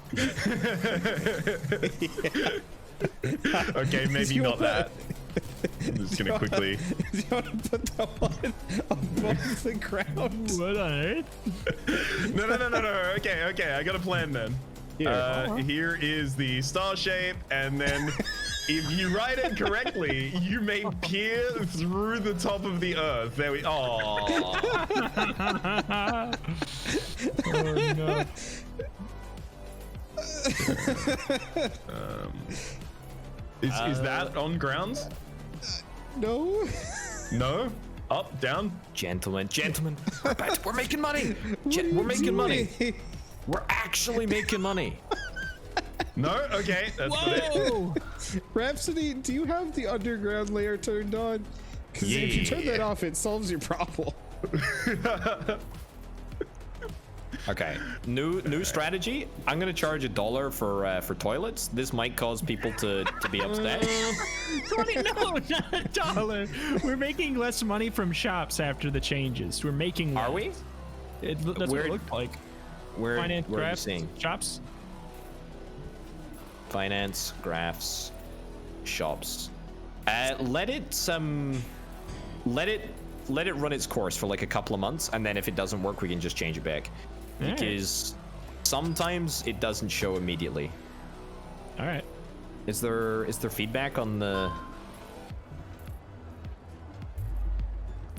Okay, maybe not that. I'm just gonna quickly. Do you want to put that one above the ground? What on earth? No. Okay. I got a plan then. Here is the star shape, and then if you write it correctly, you may peer through the top of the earth. There we. Oh. Oh no. Is that on grounds? No. No. Up, down. Gentlemen, we're making money. We're making money. We're actually making money. No. Okay. That's not it. Whoa! Rhapsody, do you have the underground layer turned on? Because if you turn that Yeah. off, it solves your problem. Okay, new strategy. I'm gonna charge $1 for toilets. This might cause people to be upset. No, not $1. We're making less money from shops after the changes. We're making less. Are we? That's what it looked like. Where Finance are you graphs, seeing? shops. Finance, graphs, shops. Let it run its course for like a couple of months, and then if it doesn't work, we can just change it back. Alright. Because sometimes it doesn't show immediately. All right. Is there feedback on the?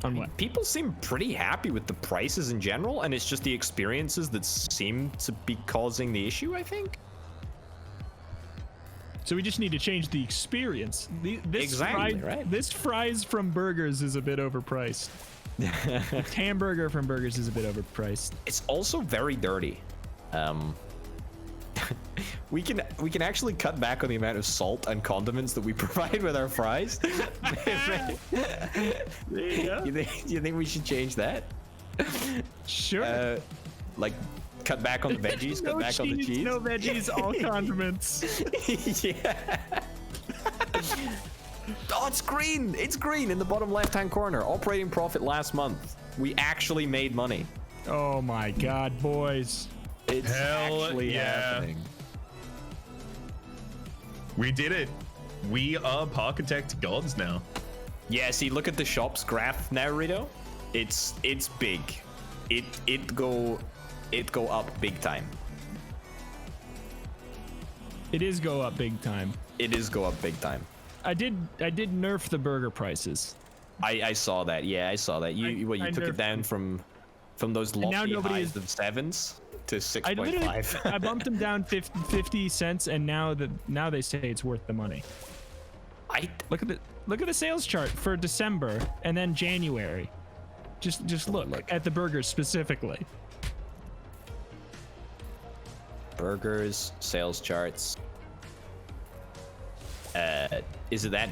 On what? People seem pretty happy with the prices in general, and it's just the experiences that seem to be causing the issue, I think. So we just need to change the experience. Exactly, right. This fries from burgers is a bit overpriced. This hamburger from burgers is a bit overpriced. It's also very dirty. We can actually cut back on the amount of salt and condiments that we provide with our fries. There you go. You think we should change that? Sure. Like cut back on the veggies, cut back on the cheese. No veggies, all condiments. Yeah. Oh, it's green. It's green in the bottom left-hand corner. Operating profit last month. We actually made money. Oh my God, boys. It's Hell actually yeah. happening. We did it. We are Parkitect gods now. Yeah, see, look at the shops graph now, Rito. It's big. It go up big time. It is go up big time. It is go up big time. I did nerf the burger prices. I saw that. Yeah, I saw that. You I took it nerfed down them. from those now lofty nobody highs is- of 7s to I literally 6.5. I bumped them down 50 cents, and now they say it's worth the money. Look at the sales chart for December and then January. Just look at the burgers specifically. Burgers, sales charts. Is it that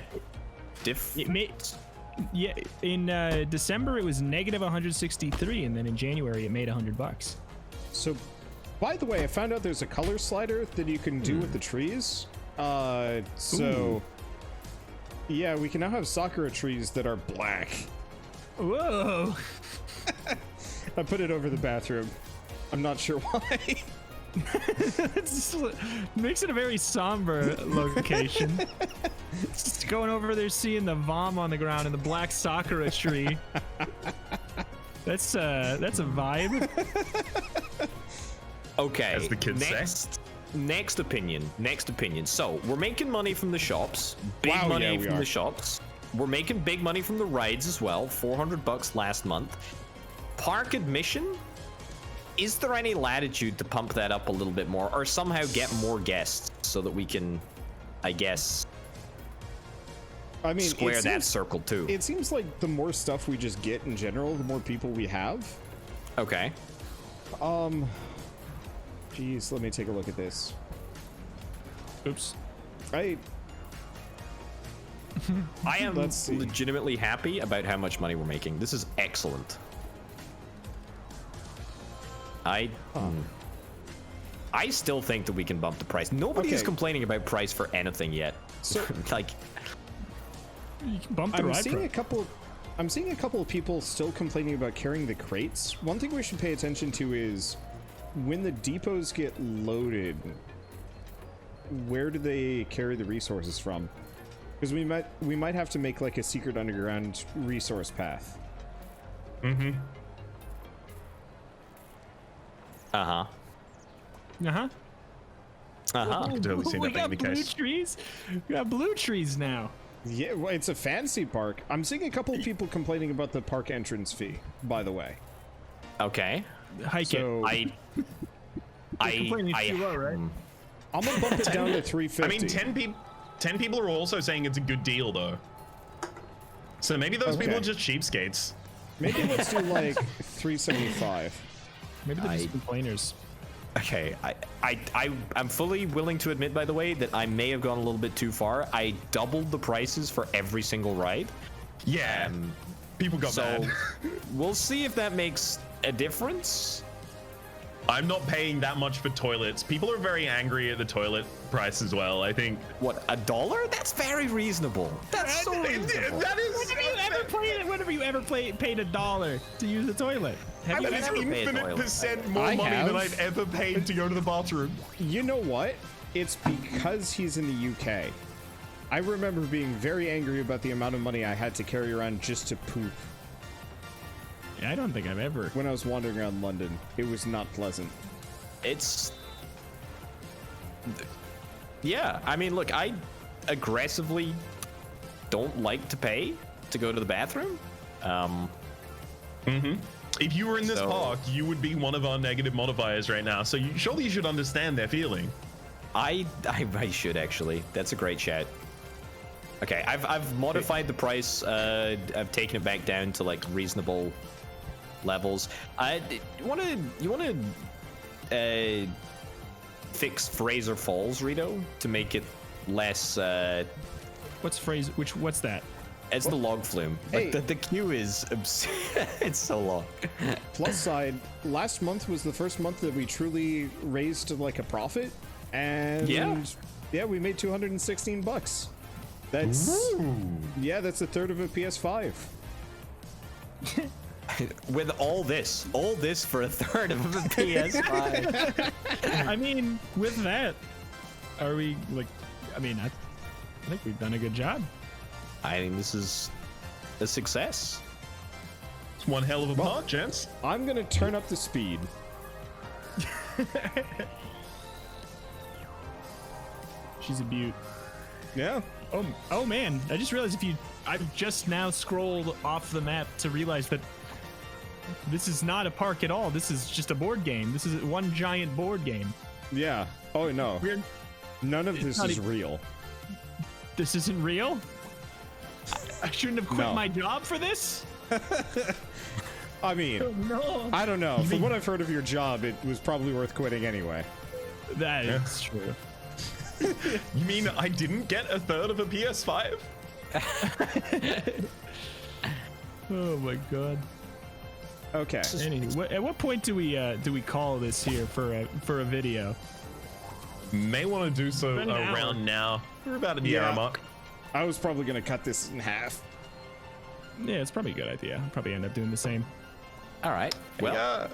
different? Yeah, in December it was negative 163, and then in January it made $100. So, by the way, I found out there's a color slider that you can do with the trees. So, yeah, we can now have Sakura trees that are black. Whoa! I put it over the bathroom. I'm not sure why. It makes it a very somber location. Just going over there, seeing the vom on the ground and the black Sakura tree. That's a vibe. Okay. As the kids say. Next opinion. So we're making money from the shops. Big Wow, money yeah, we from are. the shops. We're making big money from the rides as well. $400 last month. Park admission. Is there any latitude to pump that up a little bit more, or somehow get more guests so that we can, I guess, I mean, square that circle too? It seems like the more stuff we just get in general, the more people we have. Okay. Geez, let me take a look at this. Oops. I am Let's see. legitimately happy about how much money we're making. This is excellent. I still think that we can bump the price. Nobody is Okay. complaining about price for anything yet. So- like, You can bump the I'm ride seeing price. I'm seeing a couple of people still complaining about carrying the crates. One thing we should pay attention to is when the depots get loaded, where do they carry the resources from? Because we might have to make like a secret underground resource path. uh-huh. Uh-huh. Uh-huh. could totally see We that got being the blue case. trees. We got blue trees now. Yeah, well, it's a fancy park. I'm seeing a couple of people complaining about the park entrance fee, by the way. Okay. Hike So I complaining too low, right? I'm gonna bump it down to 350. I mean, 10 people are also saying it's a good deal, though. So maybe those people Okay. are just cheapskates. Maybe let's do like 375. Maybe they're just complainers. Okay, I'm fully willing to admit, by the way, that I may have gone a little bit too far. I doubled the prices for every single ride. Yeah. People got So mad. we'll see if that makes a difference. I'm not paying that much for toilets. People are very angry at the toilet price as well, I think. What, $1? That's very reasonable. That's so reasonable. That is... Whenever you ever paid $1 to use the toilet? Have you That is ever paid? infinite percent more I money have. than I've ever paid to go to the bathroom. You know what? It's because he's in the UK. I remember being very angry about the amount of money I had to carry around just to poop I don't think I've ever. when I was wandering around London. It was not pleasant. It's... Yeah, I mean, look, I aggressively don't like to pay to go to the bathroom. If you were in this So- park, you would be one of our negative modifiers right now. So surely you should understand their feeling. I should actually. That's a great shout. Okay, I've modified the price. I've taken it back down to like reasonable levels. You wanna fix Fraser Falls, Rito, to make it less. What's that? It's the log flume. Hey. Like the queue is it's so long. Plus side, last month was the first month that we truly raised like a profit, and yeah, we made $216. That's that's a third of a PS5. With all this for a third of a PS5. I mean, with that, are we like? I mean, I think we've done a good job. I mean, this is a success. It's one hell of a park, gents. I'm gonna turn up the speed. She's a beaut. Yeah. Oh man! I just realized I've just now scrolled off the map to realize that this is not a park at all. This is just a board game. This is one giant board game. Yeah. Oh no. Weird. None of this not is even- real. This isn't real. I shouldn't have quit No. my job for this. I mean, No. I don't know. From what I've heard of your job, it was probably worth quitting anyway. That is true. You mean I didn't get a third of a PS5? Oh my god. Okay. Anyway, at what point do we call this here for a video? May want to do so About an hour. around now. We're about at the Yeah. hour mark. I was probably gonna cut this in half. Yeah, it's probably a good idea. I'll probably end up doing the same. All right. Well,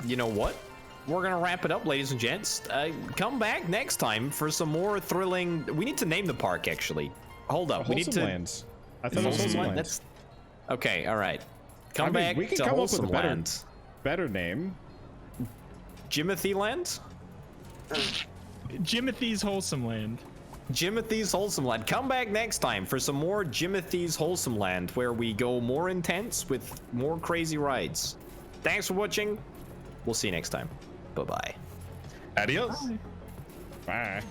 you know what? We're gonna wrap it up, ladies and gents. Come back next time for some more thrilling. We need to name the park, actually. Hold up. We need Wholesome to. Land. I thought it was Wholesome Land. That's okay. All right. Come I mean, back we can to come up with a Wholesome better- Land. Better name. Jimothy Land. Jimothy's Wholesome Land. Jimothy's Wholesome Land. Come back next time for some more Jimothy's Wholesome Land, where we go more intense with more crazy rides. Thanks for watching. We'll see you next time. Bye bye. Adios. Bye.